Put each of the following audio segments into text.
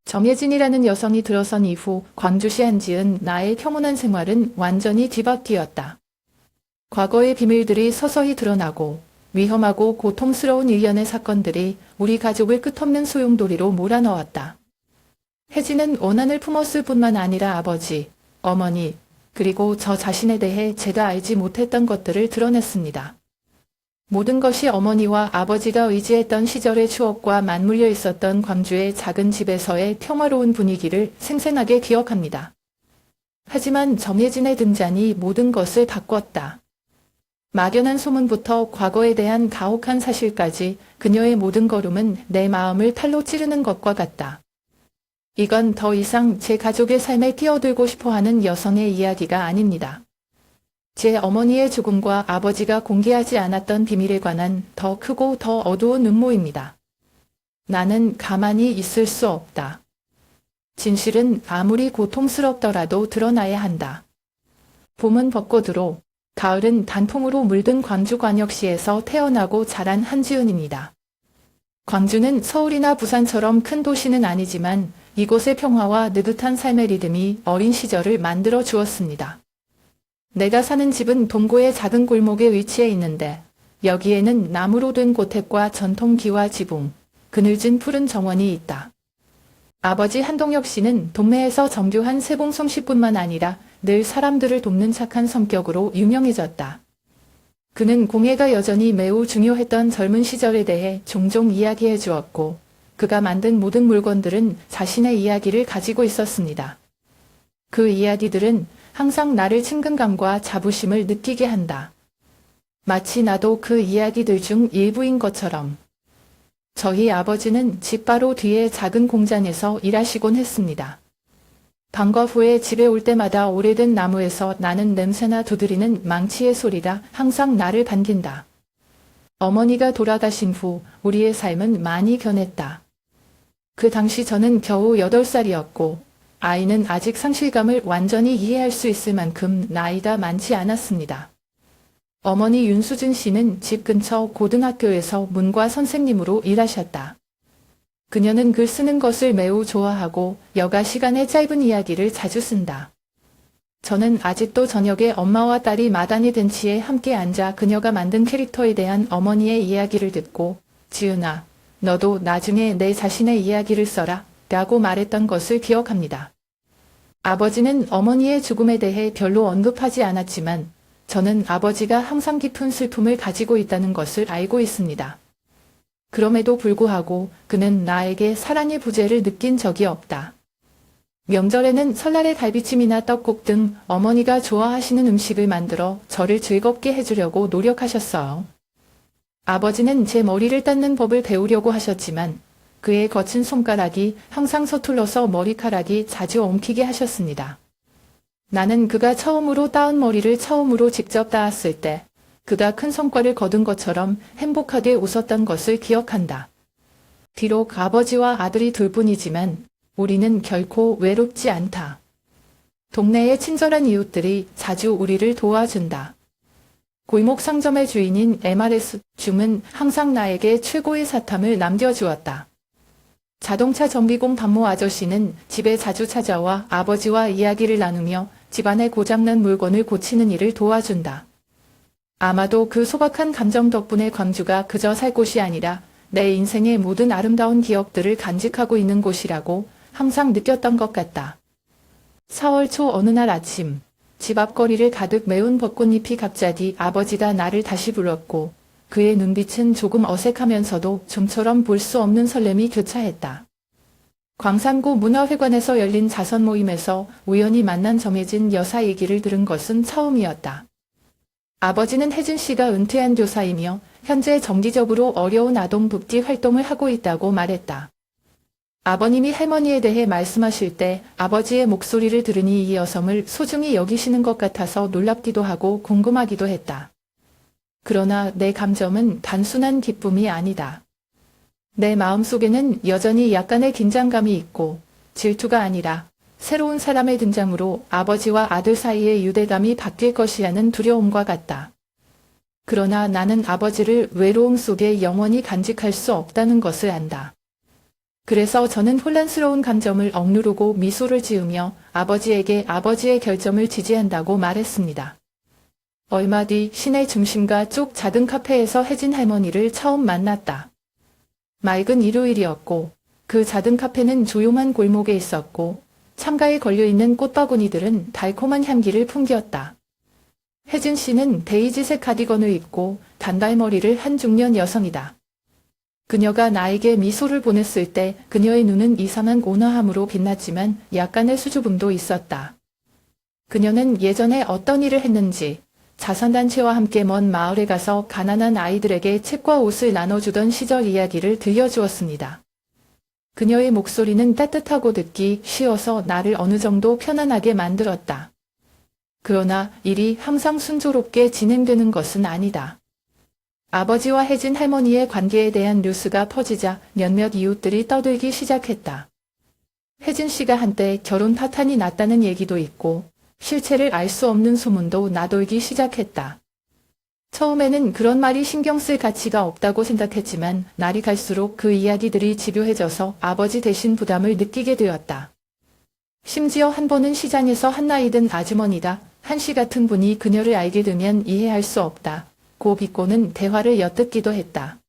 정혜진이라는 여성이 들어선 이후 광주시 안지은 나의 평온한 생활은 완전히 뒤바뀌었다. 과거의 비밀들이 서서히 드러나고 위험하고 고통스러운 일련의 사건들이 우리 가족을 끝없는 소용돌이로 몰아넣었다. 혜진은 원한을 품었을 뿐만 아니라 아버지, 어머니, 그리고 저 자신에 대해 제가 알지 못했던 것들을 드러냈습니다. 모든 것이 어머니와 아버지가 의지했던 시절의 추억과 맞물려 있었던 광주의 작은 집에서의 평화로운 분위기를 생생하게 기억합니다. 하지만 정혜진의 등장이 모든 것을 바꿨다. 막연한 소문부터 과거에 대한 가혹한 사실까지 그녀의 모든 걸음은 내 마음을 칼로 찌르는 것과 같다. 이건 더 이상 제 가족의 삶에 끼어들고 싶어하는 여성의 이야기가 아닙니다. 제 어머니의 죽음과 아버지가 공개하지 않았던 비밀에 관한 더 크고 더 어두운 음모입니다. 나는 가만히 있을 수 없다. 진실은 아무리 고통스럽더라도 드러나야 한다. 봄은 벚꽃으로, 가을은 단풍으로 물든 광주광역시에서 태어나고 자란 한지은입니다. 광주는 서울이나 부산처럼 큰 도시는 아니지만 이곳의 평화와 느긋한 삶의 리듬이 어린 시절을 만들어 주었습니다. 내가 사는 집은 동구의 작은 골목에 위치해 있는데 여기에는 나무로 된 고택과 전통 기와 지붕, 그늘진 푸른 정원이 있다. 아버지 한동혁 씨는 동네에서 정교한 세공 솜씨뿐만 아니라 늘 사람들을 돕는 착한 성격으로 유명해졌다. 그는 공예가 여전히 매우 중요했던 젊은 시절에 대해 종종 이야기해 주었고 그가 만든 모든 물건들은 자신의 이야기를 가지고 있었습니다. 그 이야기들은 항상 나를 친근감과 자부심을 느끼게 한다. 마치 나도 그 이야기들 중 일부인 것처럼. 저희 아버지는 집 바로 뒤에 작은 공장에서 일하시곤 했습니다. 방과 후에 집에 올 때마다 오래된 나무에서 나는 냄새나 두드리는 망치의 소리가 항상 나를 반긴다. 어머니가 돌아가신 후 우리의 삶은 많이 변했다. 그 당시 저는 겨우 8살이었고 아이는 아직 상실감을 완전히 이해할 수 있을 만큼 나이가 많지 않았습니다. 어머니 윤수진 씨는 집 근처 고등학교에서 문과 선생님으로 일하셨다. 그녀는 글 쓰는 것을 매우 좋아하고 여가 시간에 짧은 이야기를 자주 쓴다. 저는 아직도 저녁에 엄마와 딸이 마당의 벤치에 함께 앉아 그녀가 만든 캐릭터에 대한 어머니의 이야기를 듣고 지은아, 너도 나중에 내 자신의 이야기를 써라 라고 말했던 것을 기억합니다. 아버지는 어머니의 죽음에 대해 별로 언급하지 않았지만 저는 아버지가 항상 깊은 슬픔을 가지고 있다는 것을 알고 있습니다. 그럼에도 불구하고 그는 나에게 사랑의 부재를 느낀 적이 없다. 명절에는 설날에 갈비찜이나 떡국 등 어머니가 좋아하시는 음식을 만들어 저를 즐겁게 해주려고 노력하셨어요. 아버지는 제 머리를 닦는 법을 배우려고 하셨지만 그의 거친 손가락이 항상 서툴러서 머리카락이 자주 엉키게 하셨습니다. 나는 그가 처음으로 따은 머리를 처음으로 직접 따았을 때 그가 큰 성과를 거둔 것처럼 행복하게 웃었던 것을 기억한다. 비록 아버지와 아들이 둘뿐이지만 우리는 결코 외롭지 않다. 동네의 친절한 이웃들이 자주 우리를 도와준다. 골목 상점의 주인인 MRS 줌은 항상 나에게 최고의 사탐을 남겨주었다. 자동차 정비공 반모 아저씨는 집에 자주 찾아와 아버지와 이야기를 나누며 집안의 고장난 물건을 고치는 일을 도와준다. 아마도 그 소박한 감정 덕분에 광주가 그저 살 곳이 아니라 내 인생의 모든 아름다운 기억들을 간직하고 있는 곳이라고 항상 느꼈던 것 같다. 4월 초 어느 날 아침, 집 앞거리를 가득 메운 벚꽃잎이 갑자기 아버지가 나를 다시 불렀고 그의 눈빛은 조금 어색하면서도 좀처럼 볼 수 없는 설렘이 교차했다. 광산구 문화회관에서 열린 자선 모임에서 우연히 만난 정혜진 여사 얘기를 들은 것은 처음이었다. 아버지는 혜진 씨가 은퇴한 교사이며 현재 정기적으로 어려운 아동 복지 활동을 하고 있다고 말했다. 아버님이 할머니에 대해 말씀하실 때 아버지의 목소리를 들으니 이 여성을 소중히 여기시는 것 같아서 놀랍기도 하고 궁금하기도 했다. 그러나 내 감정은 단순한 기쁨이 아니다. 내 마음속에는 여전히 약간의 긴장감이 있고 질투가 아니라 새로운 사람의 등장으로 아버지와 아들 사이의 유대감이 바뀔 것이라는 두려움과 같다. 그러나 나는 아버지를 외로움 속에 영원히 간직할 수 없다는 것을 안다. 그래서 저는 혼란스러운 감정을 억누르고 미소를 지으며 아버지에게 아버지의 결정을 지지한다고 말했습니다. 얼마 뒤 시내 중심가 쪽 작은 카페에서 혜진 할머니를 처음 만났다. 맑은 일요일이었고 그 작은 카페는 조용한 골목에 있었고 창가에 걸려있는 꽃바구니들은 달콤한 향기를 풍겼다. 혜진 씨는 베이지색 카디건을 입고 단발머리를 한 중년 여성이다. 그녀가 나에게 미소를 보냈을 때 그녀의 눈은 이상한 온화함으로 빛났지만 약간의 수줍음도 있었다. 그녀는 예전에 어떤 일을 했는지 자선단체와 함께 먼 마을에 가서 가난한 아이들에게 책과 옷을 나눠주던 시절 이야기를 들려주었습니다. 그녀의 목소리는 따뜻하고 듣기 쉬워서 나를 어느 정도 편안하게 만들었다. 그러나 일이 항상 순조롭게 진행되는 것은 아니다. 아버지와 혜진 할머니의 관계에 대한 뉴스가 퍼지자 몇몇 이웃들이 떠들기 시작했다. 혜진 씨가 한때 결혼 파탄이 났다는 얘기도 있고 실체를 알 수 없는 소문도 나돌기 시작했다. 처음에는 그런 말이 신경 쓸 가치가 없다고 생각했지만 날이 갈수록 그 이야기들이 집요해져서 아버지 대신 부담을 느끼게 되었다. 심지어 한 번은 시장에서 한 나이 든 아주머니다 한 씨 같은 분이 그녀를 알게 되면 이해할 수 없다. 고 비꼬는 대화를 엿듣기도 했다.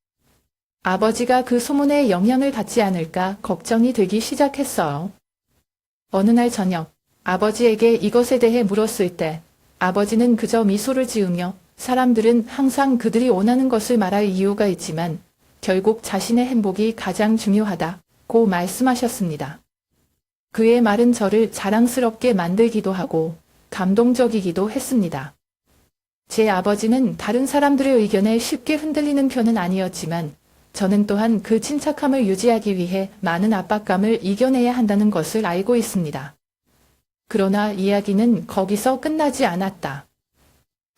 아버지가 그 소문에 영향을 받지 않을까 걱정이 되기 시작했어요. 어느 날 저녁 아버지에게 이것에 대해 물었을 때 아버지는 그저 미소를 지으며 사람들은 항상 그들이 원하는 것을 말할 이유가 있지만 결국 자신의 행복이 가장 중요하다고 말씀하셨습니다. 그의 말은 저를 자랑스럽게 만들기도 하고 감동적이기도 했습니다. 제 아버지는 다른 사람들의 의견에 쉽게 흔들리는 편은 아니었지만 저는 또한 그 침착함을 유지하기 위해 많은 압박감을 이겨내야 한다는 것을 알고 있습니다. 그러나 이야기는 거기서 끝나지 않았다.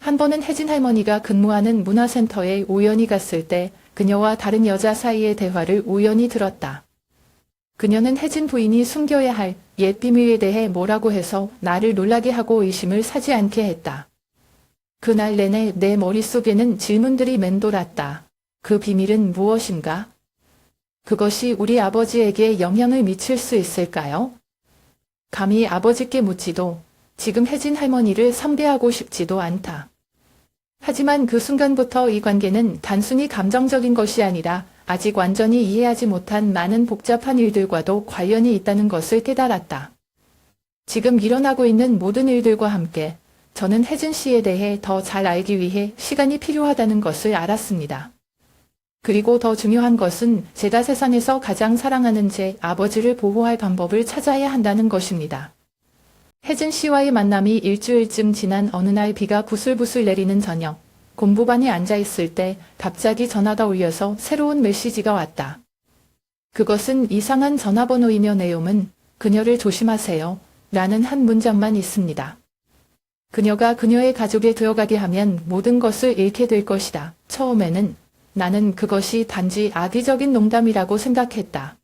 한 번은 혜진 할머니가 근무하는 문화센터에 우연히 갔을 때 그녀와 다른 여자 사이의 대화를 우연히 들었다. 그녀는 혜진 부인이 숨겨야 할 옛 비밀에 대해 뭐라고 해서 나를 놀라게 하고 의심을 사지 않게 했다. 그날 내내 내 머릿속에는 질문들이 맴돌았다. 그 비밀은 무엇인가? 그것이 우리 아버지에게 영향을 미칠 수 있을까요? 감히 아버지께 묻지도 지금 혜진 할머니를 상대하고 싶지도 않다. 하지만 그 순간부터 이 관계는 단순히 감정적인 것이 아니라 아직 완전히 이해하지 못한 많은 복잡한 일들과도 관련이 있다는 것을 깨달았다. 지금 일어나고 있는 모든 일들과 함께 저는 혜진 씨에 대해 더 잘 알기 위해 시간이 필요하다는 것을 알았습니다. 그리고 더 중요한 것은 제가 세상에서 가장 사랑하는 제 아버지를 보호할 방법을 찾아야 한다는 것입니다. 혜진 씨와의 만남이 일주일쯤 지난 어느 날 비가 부슬부슬 내리는 저녁, 공부반에 앉아있을 때 갑자기 전화가 울려서 새로운 메시지가 왔다. 그것은 이상한 전화번호이며 내용은 그녀를 조심하세요 라는 한 문장만 있습니다. 그녀가 그녀의 가족에 들어가게 하면 모든 것을 잃게 될 것이다. 처음에는 나는 그것이 단지 악의적인 농담이라고 생각했다.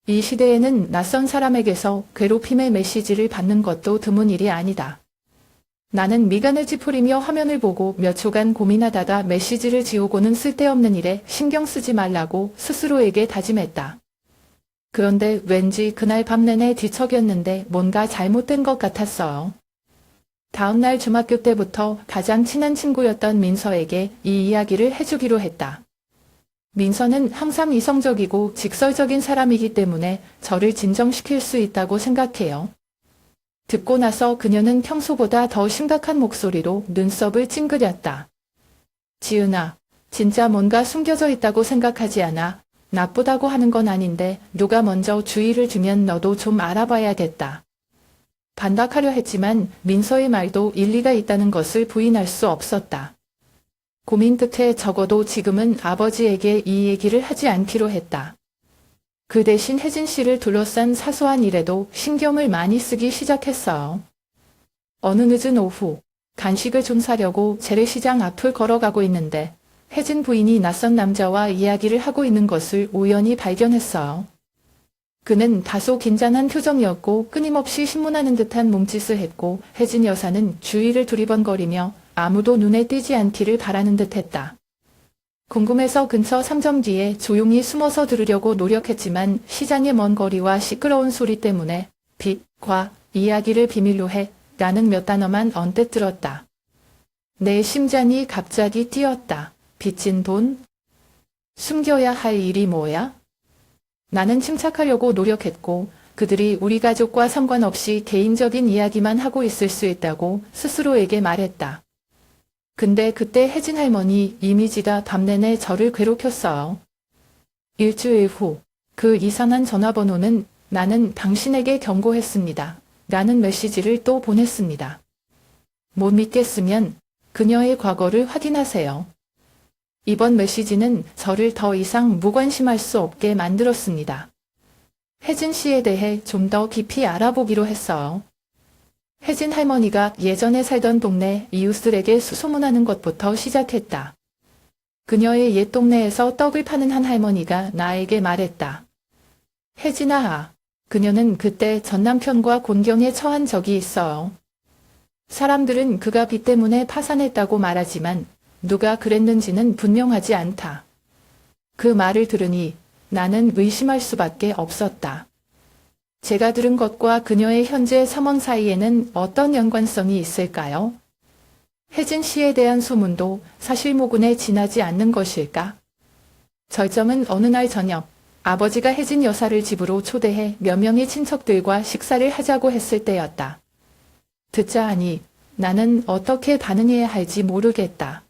이 시대에는 낯선 사람에게서 괴롭힘의 메시지를 받는 것도 드문 일이 아니다. 나는 미간을 찌푸리며 화면을 보고 몇 초간 고민하다가 메시지를 지우고는 쓸데없는 일에 신경 쓰지 말라고 스스로에게 다짐했다. 그런데 왠지 그날 밤 내내 뒤척였는데 뭔가 잘못된 것 같았어요. 다음날 중학교 때부터 가장 친한 친구였던 민서에게 이 이야기를 해주기로 했다. 민서는 항상 이성적이고 직설적인 사람이기 때문에 저를 진정시킬 수 있다고 생각해요. 듣고 나서 그녀는 평소보다 더 심각한 목소리로 눈썹을 찡그렸다. 지은아, 진짜 뭔가 숨겨져 있다고 생각하지 않아? 나쁘다고 하는 건 아닌데 누가 먼저 주의를 주면 너도 좀 알아봐야겠다. 반박하려 했지만 민서의 말도 일리가 있다는 것을 부인할 수 없었다. 고민 끝에 적어도 지금은 아버지에게 이 얘기를 하지 않기로 했다. 그 대신 혜진 씨를 둘러싼 사소한 일에도 신경을 많이 쓰기 시작했어요. 어느 늦은 오후, 간식을 좀 사려고 재래시장 앞을 걸어가고 있는데 혜진 부인이 낯선 남자와 이야기를 하고 있는 것을 우연히 발견했어요. 그는 다소 긴장한 표정이었고 끊임없이 신문하는 듯한 몸짓을 했고 혜진 여사는 주위를 두리번거리며 아무도 눈에 띄지 않기를 바라는 듯했다. 궁금해서 근처 상점 뒤에 조용히 숨어서 들으려고 노력했지만 시장의 먼 거리와 시끄러운 소리 때문에 빚, 과, 이야기를 비밀로 해 라는 몇 단어만 언뜻 들었다. 내 심장이 갑자기 뛰었다. 빚진 돈? 숨겨야 할 일이 뭐야? 나는 침착하려고 노력했고 그들이 우리 가족과 상관없이 개인적인 이야기만 하고 있을 수 있다고 스스로에게 말했다. 근데 그때 혜진 할머니 이미지가 밤내내 저를 괴롭혔어요. 일주일 후 그 이상한 전화번호는 나는 당신에게 경고했습니다. 라는 메시지를 또 보냈습니다. 못 믿겠으면 그녀의 과거를 확인하세요. 이번 메시지는 저를 더 이상 무관심할 수 없게 만들었습니다. 혜진 씨에 대해 좀 더 깊이 알아보기로 했어요. 혜진 할머니가 예전에 살던 동네 이웃들에게 수소문하는 것부터 시작했다. 그녀의 옛 동네에서 떡을 파는 한 할머니가 나에게 말했다. 혜진아, 그녀는 그때 전 남편과 곤경에 처한 적이 있어요. 사람들은 그가 빚 때문에 파산했다고 말하지만 누가 그랬는지는 분명하지 않다. 그 말을 들으니 나는 의심할 수밖에 없었다. 제가 들은 것과 그녀의 현재 상황 사이에는 어떤 연관성이 있을까요? 혜진 씨에 대한 소문도 사실무근에 지나지 않는 것일까? 절정은 어느 날 저녁, 아버지가 혜진 여사를 집으로 초대해 몇 명의 친척들과 식사를 하자고 했을 때였다. 듣자 하니 나는 어떻게 반응해야 할지 모르겠다.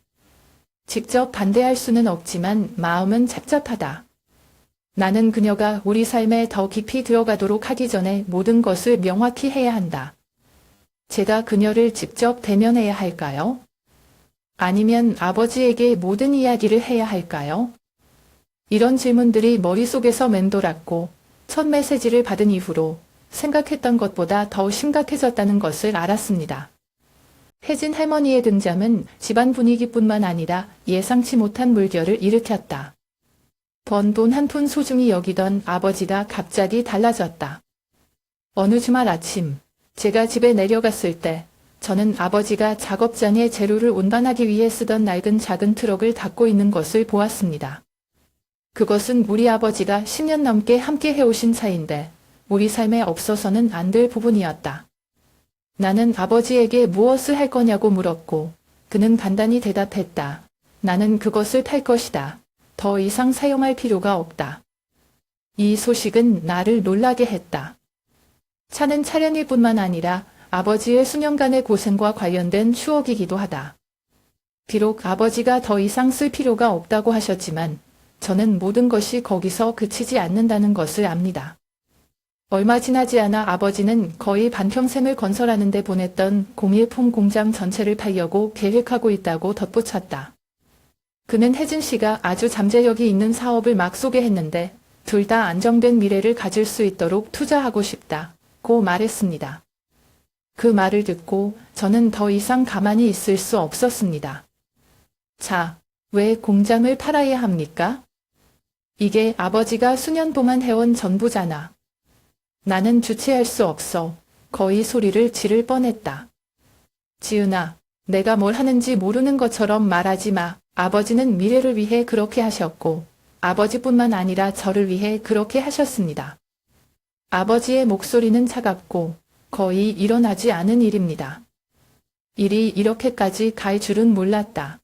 직접 반대할 수는 없지만 마음은 착잡하다. 나는 그녀가 우리 삶에 더 깊이 들어가도록 하기 전에 모든 것을 명확히 해야 한다. 제가 그녀를 직접 대면해야 할까요? 아니면 아버지에게 모든 이야기를 해야 할까요? 이런 질문들이 머릿속에서 맴돌았고 첫 메시지를 받은 이후로 생각했던 것보다 더 심각해졌다는 것을 알았습니다. 혜진 할머니의 등장은 집안 분위기뿐만 아니라 예상치 못한 물결을 일으켰다. 번 돈 한 푼 소중히 여기던 아버지가 갑자기 달라졌다. 어느 주말 아침, 제가 집에 내려갔을 때 저는 아버지가 작업장에 재료를 운반하기 위해 쓰던 낡은 작은 트럭을 닦고 있는 것을 보았습니다. 그것은 우리 아버지가 10년 넘게 함께 해오신 차인데 우리 삶에 없어서는 안 될 부분이었다. 나는 아버지에게 무엇을 할 거냐고 물었고 그는 간단히 대답했다. 나는 그것을 팔 것이다. 더 이상 사용할 필요가 없다. 이 소식은 나를 놀라게 했다. 차는 차량일뿐만 아니라 아버지의 수년간의 고생과 관련된 추억이기도 하다. 비록 아버지가 더 이상 쓸 필요가 없다고 하셨지만 저는 모든 것이 거기서 그치지 않는다는 것을 압니다. 얼마 지나지 않아 아버지는 거의 반평생을 건설하는 데 보냈던 공예품 공장 전체를 팔려고 계획하고 있다고 덧붙였다. 그는 혜진 씨가 아주 잠재력이 있는 사업을 막 소개했는데 둘 다 안정된 미래를 가질 수 있도록 투자하고 싶다고 말했습니다. 그 말을 듣고 저는 더 이상 가만히 있을 수 없었습니다. 자, 왜 공장을 팔아야 합니까? 이게 아버지가 수년 동안 해온 전부잖아. 나는 주체할 수 없어 거의 소리를 지를 뻔했다. 지은아, 내가 뭘 하는지 모르는 것처럼 말하지 마. 아버지는 미래를 위해 그렇게 하셨고 아버지뿐만 아니라 저를 위해 그렇게 하셨습니다. 아버지의 목소리는 차갑고 거의 일어나지 않은 일입니다. 일이 이렇게까지 갈 줄은 몰랐다.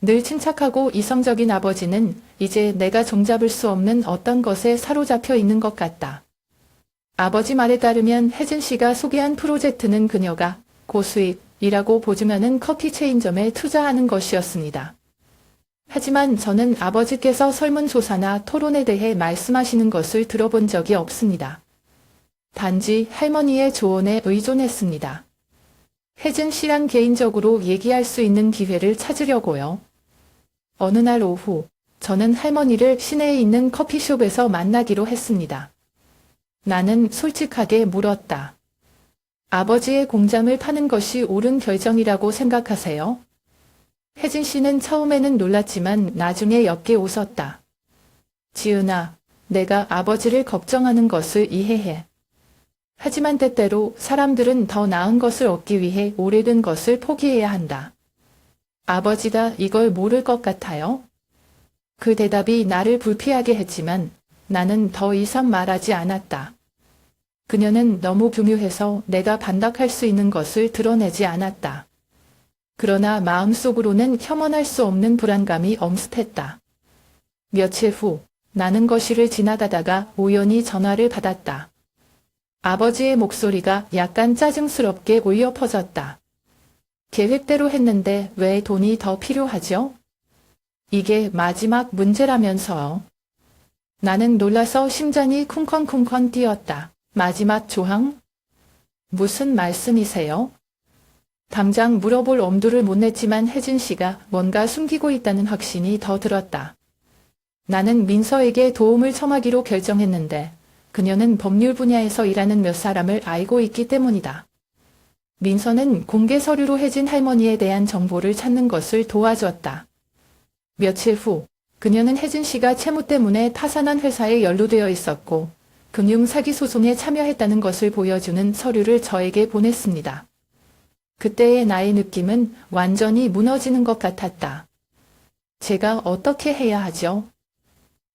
늘 침착하고 이성적인 아버지는 이제 내가 종잡을 수 없는 어떤 것에 사로잡혀 있는 것 같다. 아버지 말에 따르면 혜진 씨가 소개한 프로젝트는 그녀가 고수익이라고 보증하는 커피 체인점에 투자하는 것이었습니다. 하지만 저는 아버지께서 설문조사나 토론에 대해 말씀하시는 것을 들어본 적이 없습니다. 단지 할머니의 조언에 의존했습니다. 혜진 씨랑 개인적으로 얘기할 수 있는 기회를 찾으려고요. 어느 날 오후, 저는 할머니를 시내에 있는 커피숍에서 만나기로 했습니다. 나는 솔직하게 물었다. 아버지의 공장을 파는 것이 옳은 결정이라고 생각하세요? 혜진 씨는 처음에는 놀랐지만 나중에 옅게 웃었다. 지은아, 내가 아버지를 걱정하는 것을 이해해. 하지만 때때로 사람들은 더 나은 것을 얻기 위해 오래된 것을 포기해야 한다. 아버지가 이걸 모를 것 같아요? 그 대답이 나를 불피하게 했지만 나는 더 이상 말하지 않았다. 그녀는 너무 교묘해서 내가 반박할 수 있는 것을 드러내지 않았다. 그러나 마음속으로는 혐오할 수 없는 불안감이 엄습했다. 며칠 후 나는 거실을 지나가다가 우연히 전화를 받았다. 아버지의 목소리가 약간 짜증스럽게 울려 퍼졌다. 계획대로 했는데 왜 돈이 더 필요하죠? 이게 마지막 문제라면서요. 나는 놀라서 심장이 쿵쾅쿵쾅 뛰었다. 마지막 조항? 무슨 말씀이세요? 당장 물어볼 엄두를 못 냈지만 혜진 씨가 뭔가 숨기고 있다는 확신이 더 들었다. 나는 민서에게 도움을 청하기로 결정했는데 그녀는 법률 분야에서 일하는 몇 사람을 알고 있기 때문이다. 민서는 공개 서류로 혜진 할머니에 대한 정보를 찾는 것을 도와줬다. 며칠 후 그녀는 혜진 씨가 채무 때문에 파산한 회사에 연루되어 있었고 금융 사기 소송에 참여했다는 것을 보여주는 서류를 저에게 보냈습니다. 그때의 나의 느낌은 완전히 무너지는 것 같았다. 제가 어떻게 해야 하죠?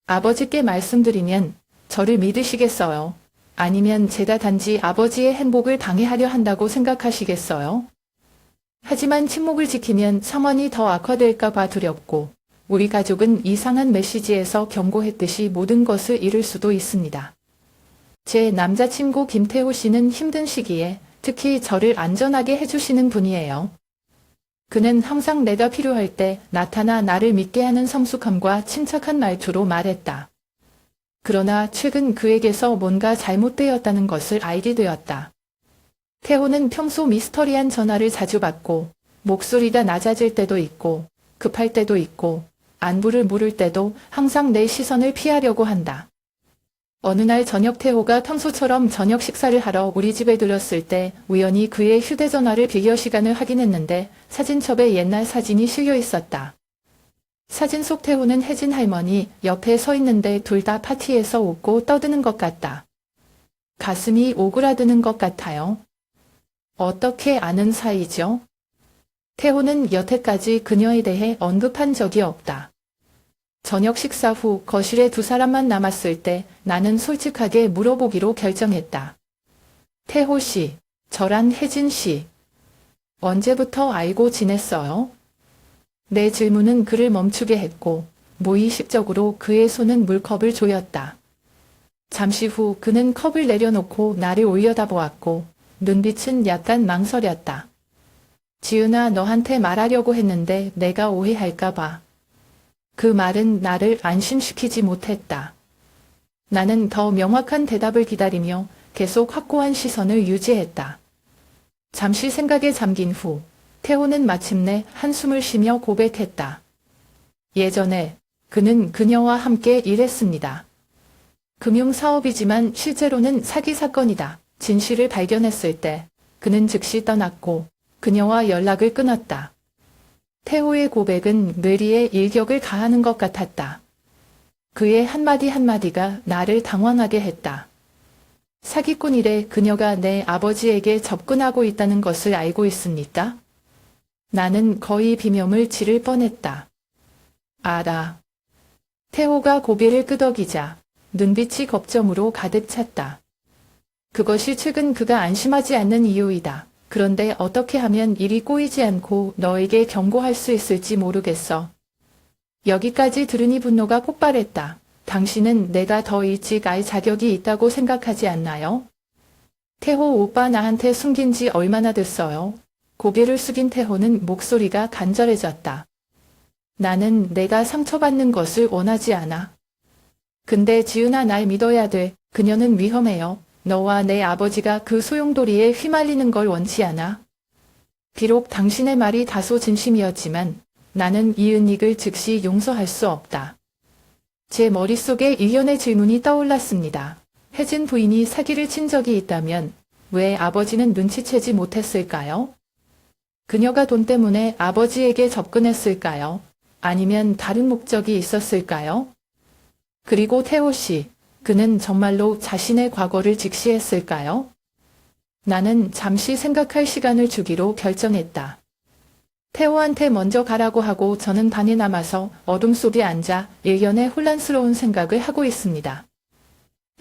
아버지께 말씀드리면 저를 믿으시겠어요? 아니면 제가 단지 아버지의 행복을 방해하려 한다고 생각하시겠어요? 하지만 침묵을 지키면 상황이 더 악화될까 봐 두렵고 우리 가족은 이상한 메시지에서 경고했듯이 모든 것을 잃을 수도 있습니다. 제 남자친구 김태호 씨는 힘든 시기에 특히 저를 안전하게 해주시는 분이에요. 그는 항상 내가 필요할 때 나타나 나를 믿게 하는 성숙함과 침착한 말투로 말했다. 그러나 최근 그에게서 뭔가 잘못되었다는 것을 알게 되었다. 태호는 평소 미스터리한 전화를 자주 받고 목소리가 낮아질 때도 있고 급할 때도 있고 안부를 물을 때도 항상 내 시선을 피하려고 한다. 어느 날 저녁 태호가 평소처럼 저녁 식사를 하러 우리 집에 들렀을 때 우연히 그의 휴대전화를 비교 시간을 확인했는데 사진첩에 옛날 사진이 실려 있었다. 사진 속 태호는 혜진 할머니 옆에 서 있는데 둘 다 파티에서 웃고 떠드는 것 같다. 가슴이 오그라드는 것 같아요. 어떻게 아는 사이죠? 태호는 여태까지 그녀에 대해 언급한 적이 없다. 저녁 식사 후 거실에 두 사람만 남았을 때 나는 솔직하게 물어보기로 결정했다. 태호 씨, 저랑 혜진 씨, 언제부터 알고 지냈어요? 내 질문은 그를 멈추게 했고 무의식적으로 그의 손은 물컵을 조였다. 잠시 후 그는 컵을 내려놓고 나를 올려다보았고 눈빛은 약간 망설였다. 지은아, 너한테 말하려고 했는데 내가 오해할까봐. 그 말은 나를 안심시키지 못했다. 나는 더 명확한 대답을 기다리며 계속 확고한 시선을 유지했다. 잠시 생각에 잠긴 후 태호는 마침내 한숨을 쉬며 고백했다. 예전에 그는 그녀와 함께 일했습니다. 금융사업이지만 실제로는 사기 사건이다. 진실을 발견했을 때 그는 즉시 떠났고 그녀와 연락을 끊었다. 태호의 고백은 뇌리에 일격을 가하는 것 같았다. 그의 한마디 한마디가 나를 당황하게 했다. 사기꾼 이래 그녀가 내 아버지에게 접근하고 있다는 것을 알고 있습니까? 나는 거의 비명을 지를 뻔했다. 알아. 태호가 고개를 끄덕이자 눈빛이 걱정으로 가득 찼다. 그것이 최근 그가 안심하지 않는 이유이다. 그런데 어떻게 하면 일이 꼬이지 않고 너에게 경고할 수 있을지 모르겠어. 여기까지 들으니 분노가 폭발했다. 당신은 내가 더 일찍 알 자격이 있다고 생각하지 않나요? 태호 오빠 나한테 숨긴 지 얼마나 됐어요? 고개를 숙인 태호는 목소리가 간절해졌다. 나는 내가 상처받는 것을 원하지 않아. 근데 지은아, 날 믿어야 돼. 그녀는 위험해요. 너와 내 아버지가 그 소용돌이에 휘말리는 걸 원치 않아. 비록 당신의 말이 다소 진심이었지만 나는 이은익을 즉시 용서할 수 없다. 제 머릿속에 일련의 질문이 떠올랐습니다. 혜진 부인이 사기를 친 적이 있다면 왜 아버지는 눈치채지 못했을까요? 그녀가 돈 때문에 아버지에게 접근했을까요? 아니면 다른 목적이 있었을까요? 그리고 태호 씨, 그는 정말로 자신의 과거를 직시했을까요? 나는 잠시 생각할 시간을 주기로 결정했다. 태호한테 먼저 가라고 하고 저는 방에 남아서 어둠 속에 앉아 일견에 혼란스러운 생각을 하고 있습니다.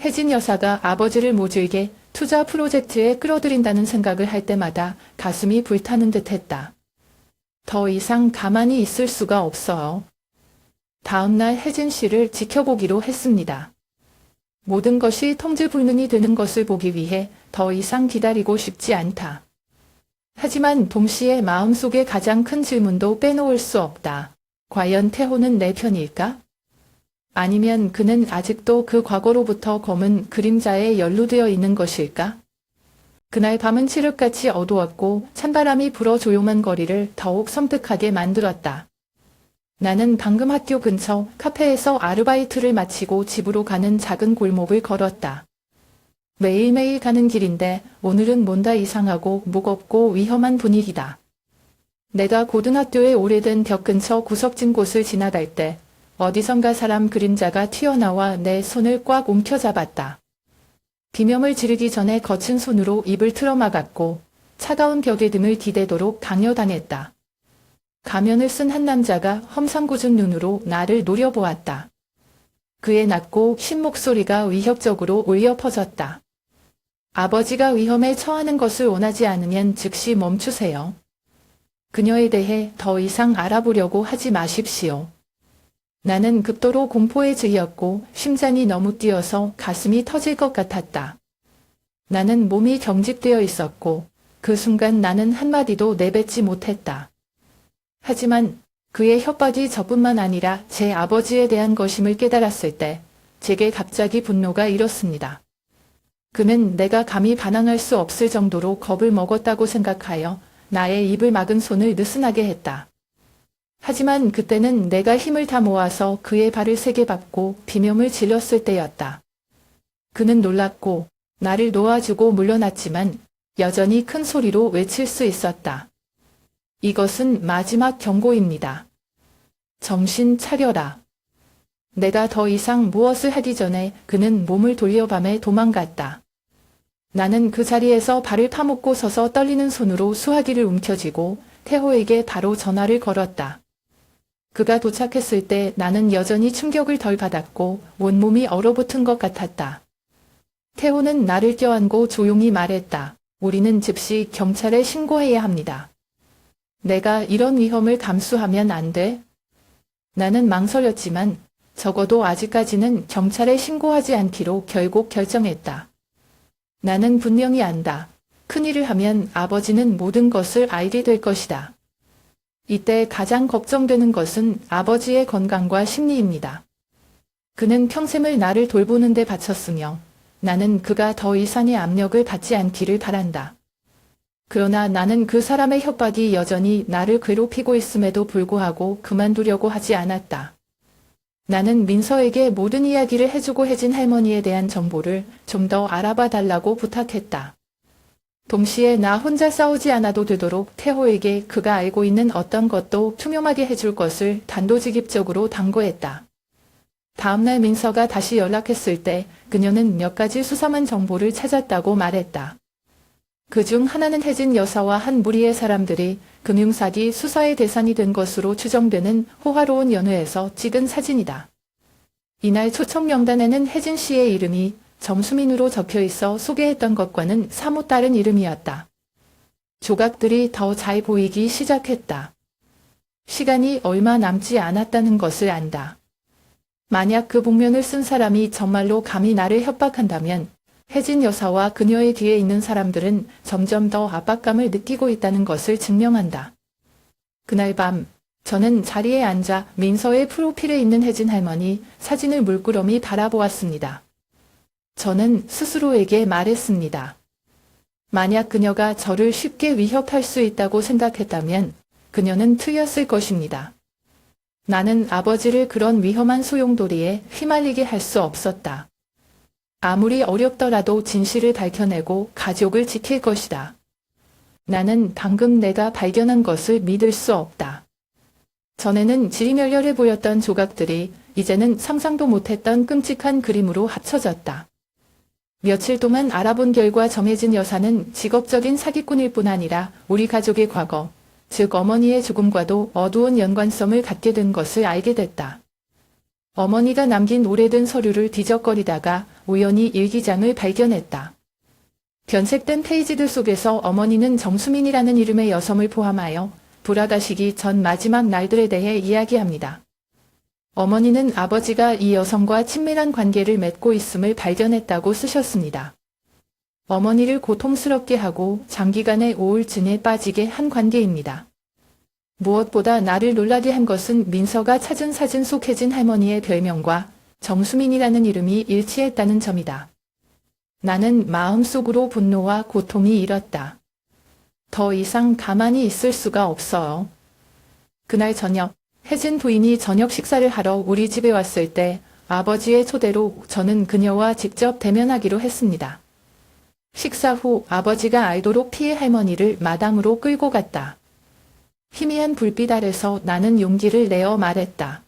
혜진 여사가 아버지를 모질게 투자 프로젝트에 끌어들인다는 생각을 할 때마다 가슴이 불타는 듯 했다. 더 이상 가만히 있을 수가 없어요. 다음날 혜진 씨를 지켜보기로 했습니다. 모든 것이 통지불능이 되는 것을 보기 위해 더 이상 기다리고 싶지 않다. 하지만 동시에 마음속에 가장 큰 질문도 빼놓을 수 없다. 과연 태호는 내 편일까? 아니면 그는 아직도 그 과거로부터 검은 그림자에 연루되어 있는 것일까? 그날 밤은 칠흑같이 어두웠고 찬바람이 불어 조용한 거리를 더욱 섬뜩하게 만들었다. 나는 방금 학교 근처 카페에서 아르바이트를 마치고 집으로 가는 작은 골목을 걸었다. 매일매일 가는 길인데 오늘은 뭔가 이상하고 무겁고 위험한 분위기다. 내가 고등학교의 오래된 벽 근처 구석진 곳을 지나갈 때 어디선가 사람 그림자가 튀어나와 내 손을 꽉 움켜잡았다. 비명을 지르기 전에 거친 손으로 입을 틀어막았고 차가운 벽에 등을 기대도록 강요당했다. 가면을 쓴 한 남자가 험상궂은 눈으로 나를 노려보았다. 그의 낮고 신 목소리가 위협적으로 울려 퍼졌다. 아버지가 위험에 처하는 것을 원하지 않으면 즉시 멈추세요. 그녀에 대해 더 이상 알아보려고 하지 마십시오. 나는 극도로 공포에 질렸고 심장이 너무 뛰어서 가슴이 터질 것 같았다. 나는 몸이 경직되어 있었고 그 순간 나는 한마디도 내뱉지 못했다. 하지만 그의 협박이 저뿐만 아니라 제 아버지에 대한 것임을 깨달았을 때 제게 갑자기 분노가 일었습니다. 그는 내가 감히 반항할 수 없을 정도로 겁을 먹었다고 생각하여 나의 입을 막은 손을 느슨하게 했다. 하지만 그때는 내가 힘을 다 모아서 그의 발을 세게 밟고 비명을 질렀을 때였다. 그는 놀랐고 나를 놓아주고 물러났지만 여전히 큰 소리로 외칠 수 있었다. 이것은 마지막 경고입니다. 정신 차려라. 내가 더 이상 무엇을 하기 전에 그는 몸을 돌려 밤에 도망갔다. 나는 그 자리에서 발을 파묻고 서서 떨리는 손으로 수화기를 움켜쥐고 태호에게 바로 전화를 걸었다. 그가 도착했을 때 나는 여전히 충격을 덜 받았고 온몸이 얼어붙은 것 같았다. 태호는 나를 껴안고 조용히 말했다. 우리는 즉시 경찰에 신고해야 합니다. 내가 이런 위험을 감수하면 안 돼? 나는 망설였지만 적어도 아직까지는 경찰에 신고하지 않기로 결국 결정했다. 나는 분명히 안다. 큰일을 하면 아버지는 모든 것을 알게 될 것이다. 이때 가장 걱정되는 것은 아버지의 건강과 심리입니다. 그는 평생을 나를 돌보는 데 바쳤으며 나는 그가 더 이상의 압력을 받지 않기를 바란다. 그러나 나는 그 사람의 협박이 여전히 나를 괴롭히고 있음에도 불구하고 그만두려고 하지 않았다. 나는 민서에게 모든 이야기를 해주고 혜진 할머니에 대한 정보를 좀 더 알아봐 달라고 부탁했다. 동시에 나 혼자 싸우지 않아도 되도록 태호에게 그가 알고 있는 어떤 것도 투명하게 해줄 것을 단도직입적으로 당부했다. 다음날 민서가 다시 연락했을 때 그녀는 몇 가지 수상한 정보를 찾았다고 말했다. 그중 하나는 혜진 여사와 한 무리의 사람들이 금융사기 수사의 대상이 된 것으로 추정되는 호화로운 연회에서 찍은 사진이다. 이날 초청 명단에는 혜진 씨의 이름이 점수민으로 적혀 있어 소개했던 것과는 사뭇 다른 이름이었다. 조각들이 더 잘 보이기 시작했다. 시간이 얼마 남지 않았다는 것을 안다. 만약 그 복면을 쓴 사람이 정말로 감히 나를 협박한다면 혜진 여사와 그녀의 뒤에 있는 사람들은 점점 더 압박감을 느끼고 있다는 것을 증명한다. 그날 밤 저는 자리에 앉아 민서의 프로필에 있는 혜진 할머니 사진을 물끄러미 바라보았습니다. 저는 스스로에게 말했습니다. 만약 그녀가 저를 쉽게 위협할 수 있다고 생각했다면 그녀는 틀렸을 것입니다. 나는 아버지를 그런 위험한 소용돌이에 휘말리게 할 수 없었다. 아무리 어렵더라도 진실을 밝혀내고 가족을 지킬 것이다. 나는 방금 내가 발견한 것을 믿을 수 없다. 전에는 지리멸렬해 보였던 조각들이 이제는 상상도 못했던 끔찍한 그림으로 합쳐졌다. 며칠 동안 알아본 결과 정혜진 여사는 직업적인 사기꾼일 뿐 아니라 우리 가족의 과거, 즉 어머니의 죽음과도 어두운 연관성을 갖게 된 것을 알게 됐다. 어머니가 남긴 오래된 서류를 뒤적거리다가 우연히 일기장을 발견했다. 변색된 페이지들 속에서 어머니는 정수민이라는 이름의 여성을 포함하여 돌아가시기 전 마지막 날들에 대해 이야기합니다. 어머니는 아버지가 이 여성과 친밀한 관계를 맺고 있음을 발견했다고 쓰셨습니다. 어머니를 고통스럽게 하고 장기간의 우울증에 빠지게 한 관계입니다. 무엇보다 나를 놀라게 한 것은 민서가 찾은 사진 속 혜진 할머니의 별명과 정수민이라는 이름이 일치했다는 점이다. 나는 마음속으로 분노와 고통이 일었다. 더 이상 가만히 있을 수가 없어요. 그날 저녁, 혜진 부인이 저녁 식사를 하러 우리 집에 왔을 때 아버지의 초대로 저는 그녀와 직접 대면하기로 했습니다. 식사 후 아버지가 알도록 피해 할머니를 마당으로 끌고 갔다. 희미한 불빛 아래서 나는 용기를 내어 말했다.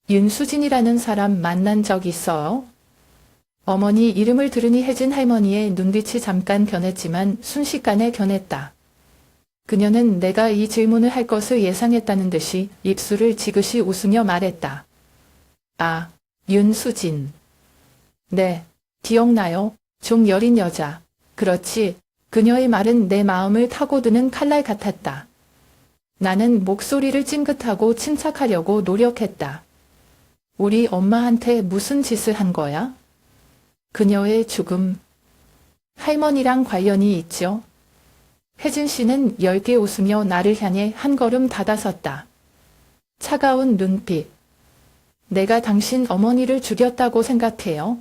윤수진이라는 사람 만난 적 있어요? 어머니 이름을 들으니 혜진 할머니의 눈빛이 잠깐 변했지만 순식간에 변했다. 그녀는 내가 이 질문을 할 것을 예상했다는 듯이 입술을 지그시 웃으며 말했다. 아, 윤수진. 네, 기억나요? 좀 여린 여자. 그렇지. 그녀의 말은 내 마음을 타고드는 칼날 같았다. 나는 목소리를 찡긋하고 침착하려고 노력했다. 우리 엄마한테 무슨 짓을 한 거야? 그녀의 죽음. 할머니랑 관련이 있죠? 혜진 씨는 엷게 웃으며 나를 향해 한 걸음 다가섰다. 차가운 눈빛. 내가 당신 어머니를 죽였다고 생각해요?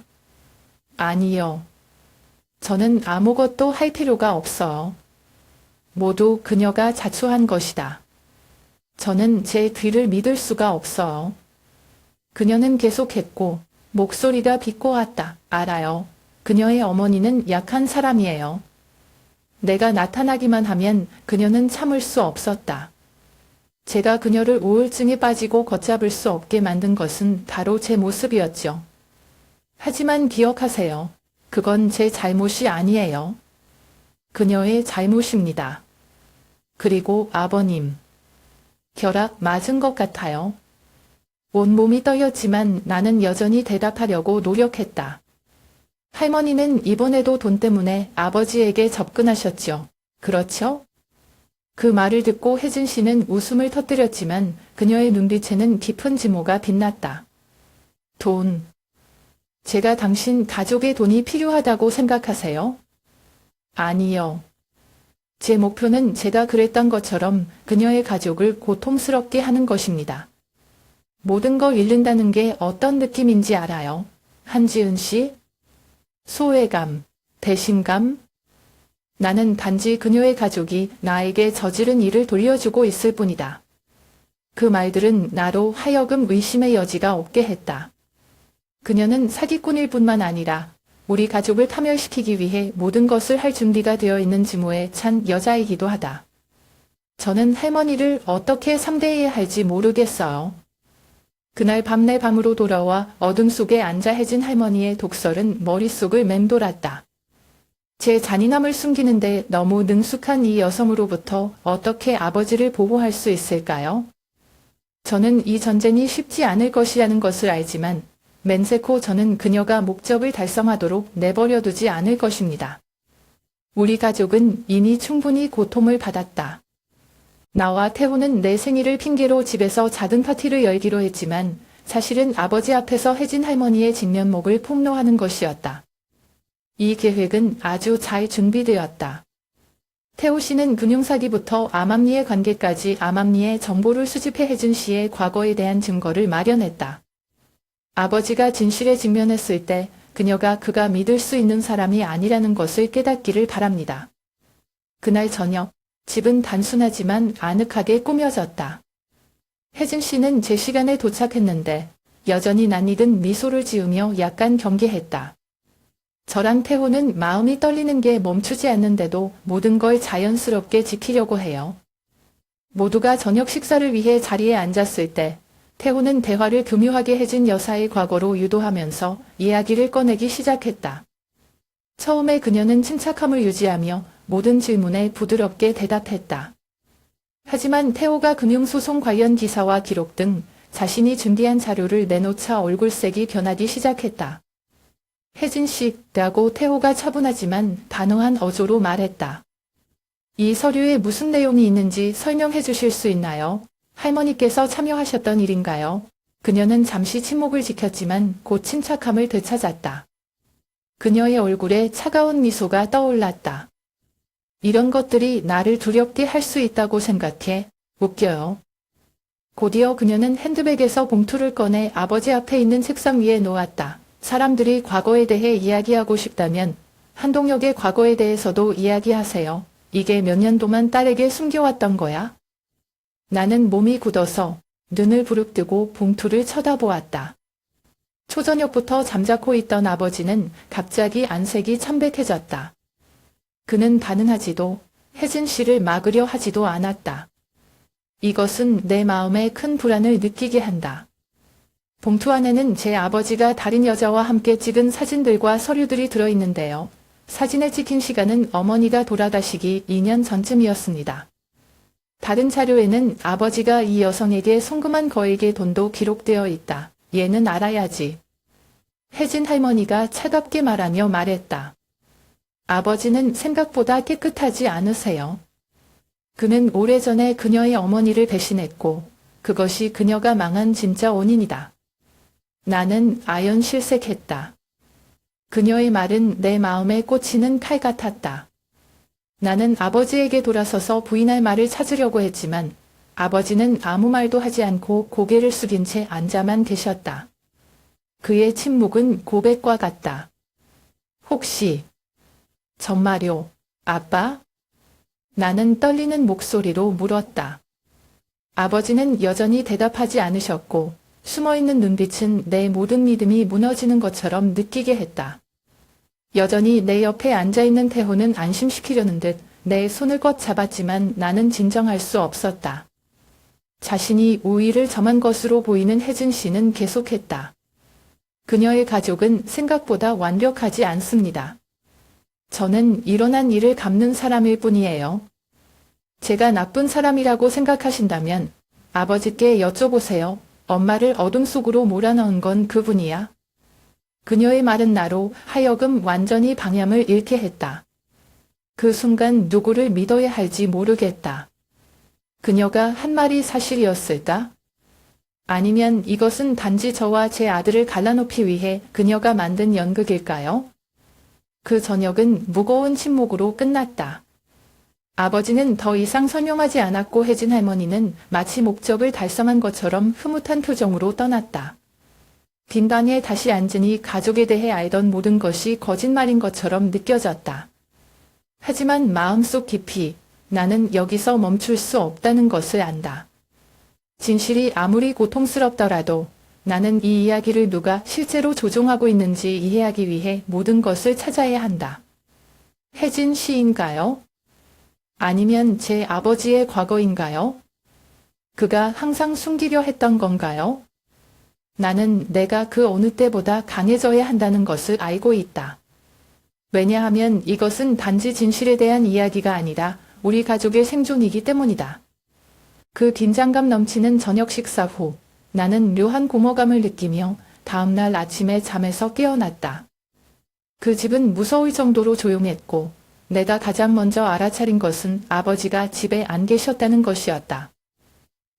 아니요. 저는 아무것도 할 필요가 없어요. 모두 그녀가 자초한 것이다. 저는 제 귀를 믿을 수가 없어요. 그녀는 계속했고 목소리가 비꼬았다. 알아요. 그녀의 어머니는 약한 사람이에요. 내가 나타나기만 하면 그녀는 참을 수 없었다. 제가 그녀를 우울증에 빠지고 걷잡을 수 없게 만든 것은 바로 제 모습이었죠. 하지만 기억하세요. 그건 제 잘못이 아니에요. 그녀의 잘못입니다. 그리고 아버님. 벼락 맞은 것 같아요. 온몸이 떨렸지만 나는 여전히 대답하려고 노력했다. 할머니는 이번에도 돈 때문에 아버지에게 접근하셨죠. 그렇죠? 그 말을 듣고 혜진 씨는 웃음을 터뜨렸지만 그녀의 눈빛에는 깊은 증오가 빛났다. 돈. 제가 당신 가족의 돈이 필요하다고 생각하세요? 아니요. 제 목표는 제가 그랬던 것처럼 그녀의 가족을 고통스럽게 하는 것입니다. 모든 걸 잃는다는 게 어떤 느낌인지 알아요. 한지은 씨? 소외감, 배신감? 나는 단지 그녀의 가족이 나에게 저지른 일을 돌려주고 있을 뿐이다. 그 말들은 나로 하여금 의심의 여지가 없게 했다. 그녀는 사기꾼일 뿐만 아니라 우리 가족을 파멸시키기 위해 모든 것을 할 준비가 되어 있는 증오에 찬 여자이기도 하다. 저는 할머니를 어떻게 상대해야 할지 모르겠어요. 그날 밤 내 방으로 돌아와 어둠 속에 앉아 해진 할머니의 독설은 머릿속을 맴돌았다. 제 잔인함을 숨기는데 너무 능숙한 이 여성으로부터 어떻게 아버지를 보호할 수 있을까요? 저는 이 전쟁이 쉽지 않을 것이라는 것을 알지만 맨세코 저는 그녀가 목적을 달성하도록 내버려두지 않을 것입니다. 우리 가족은 이미 충분히 고통을 받았다. 나와 태호는 내 생일을 핑계로 집에서 작은 파티를 열기로 했지만 사실은 아버지 앞에서 혜진 할머니의 진면목을 폭로하는 것이었다. 이 계획은 아주 잘 준비되었다. 태호 씨는 금융사기부터 암암리의 관계까지 암암리의 정보를 수집해 혜진 씨의 과거에 대한 증거를 마련했다. 아버지가 진실에 직면했을 때 그가 믿을 수 있는 사람이 아니라는 것을 깨닫기를 바랍니다. 그날 저녁, 집은 단순하지만 아늑하게 꾸며졌다. 혜진 씨는 제 시간에 도착했는데 여전히 낯익은 미소를 지으며 약간 경계했다. 저랑 태호는 마음이 떨리는 게 멈추지 않는데도 모든 걸 자연스럽게 지키려고 해요. 모두가 저녁 식사를 위해 자리에 앉았을 때 태호는 대화를 교묘하게 해진 여사의 과거로 유도하면서 이야기를 꺼내기 시작했다. 처음에 그녀는 침착함을 유지하며 모든 질문에 부드럽게 대답했다. 하지만 태호가 금융소송 관련 기사와 기록 등 자신이 준비한 자료를 내놓자 얼굴색이 변하기 시작했다. 혜진 씨라고 태호가 차분하지만 단호한 어조로 말했다. 이 서류에 무슨 내용이 있는지 설명해 주실 수 있나요? 할머니께서 참여하셨던 일인가요? 그녀는 잠시 침묵을 지켰지만 곧 침착함을 되찾았다. 그녀의 얼굴에 차가운 미소가 떠올랐다. 이런 것들이 나를 두렵게 할 수 있다고 생각해. 웃겨요. 곧이어 그녀는 핸드백에서 봉투를 꺼내 아버지 앞에 있는 책상 위에 놓았다. 사람들이 과거에 대해 이야기하고 싶다면 한동혁의 과거에 대해서도 이야기하세요. 이게 몇 년 동안 딸에게 숨겨왔던 거야? 나는 몸이 굳어서 눈을 부릅뜨고 봉투를 쳐다보았다. 초저녁부터 잠자코 있던 아버지는 갑자기 안색이 참백해졌다. 그는 반응하지도 혜진 씨를 막으려 하지도 않았다. 이것은 내 마음에 큰 불안을 느끼게 한다. 봉투 안에는 제 아버지가 다른 여자와 함께 찍은 사진들과 서류들이 들어있는데요. 사진을 찍힌 시간은 어머니가 돌아가시기 2년 전쯤이었습니다. 다른 자료에는 아버지가 이 여성에게 송금한 거액의 돈도 기록되어 있다. 얘는 알아야지. 혜진 할머니가 차갑게 말하며 말했다. 아버지는 생각보다 깨끗하지 않으세요. 그는 오래전에 그녀의 어머니를 배신했고 그것이 그녀가 망한 진짜 원인이다. 나는 아연실색했다. 그녀의 말은 내 마음에 꽂히는 칼 같았다. 나는 아버지에게 돌아서서 부인할 말을 찾으려고 했지만 아버지는 아무 말도 하지 않고 고개를 숙인 채 앉아만 계셨다. 그의 침묵은 고백과 같다. 혹시 정말요, 아빠? 나는 떨리는 목소리로 물었다. 아버지는 여전히 대답하지 않으셨고 숨어있는 눈빛은 내 모든 믿음이 무너지는 것처럼 느끼게 했다. 여전히 내 옆에 앉아있는 태호는 안심시키려는 듯 내 손을 꽉 잡았지만 나는 진정할 수 없었다. 자신이 우위를 점한 것으로 보이는 혜진 씨는 계속했다. 그녀의 가족은 생각보다 완벽하지 않습니다. 저는 일어난 일을 갚는 사람일 뿐이에요. 제가 나쁜 사람이라고 생각하신다면 아버지께 여쭤보세요. 엄마를 어둠 속으로 몰아넣은 건 그분이야. 그녀의 말은 나로 하여금 완전히 방향을 잃게 했다. 그 순간 누구를 믿어야 할지 모르겠다. 그녀가 한 말이 사실이었을까? 아니면 이것은 단지 저와 제 아들을 갈라놓기 위해 그녀가 만든 연극일까요? 그 저녁은 무거운 침묵으로 끝났다. 아버지는 더 이상 설명하지 않았고 혜진 할머니는 마치 목적을 달성한 것처럼 흐뭇한 표정으로 떠났다. 빈 방에 다시 앉으니 가족에 대해 알던 모든 것이 거짓말인 것처럼 느껴졌다. 하지만 마음속 깊이 나는 여기서 멈출 수 없다는 것을 안다. 진실이 아무리 고통스럽더라도 나는 이 이야기를 누가 실제로 조종하고 있는지 이해하기 위해 모든 것을 찾아야 한다. 혜진 씨인가요? 아니면 제 아버지의 과거인가요? 그가 항상 숨기려 했던 건가요? 나는 내가 그 어느 때보다 강해져야 한다는 것을 알고 있다. 왜냐하면 이것은 단지 진실에 대한 이야기가 아니라 우리 가족의 생존이기 때문이다. 그 긴장감 넘치는 저녁 식사 후 나는 묘한 공허감을 느끼며 다음날 아침에 잠에서 깨어났다. 그 집은 무서울 정도로 조용했고 내가 가장 먼저 알아차린 것은 아버지가 집에 안 계셨다는 것이었다.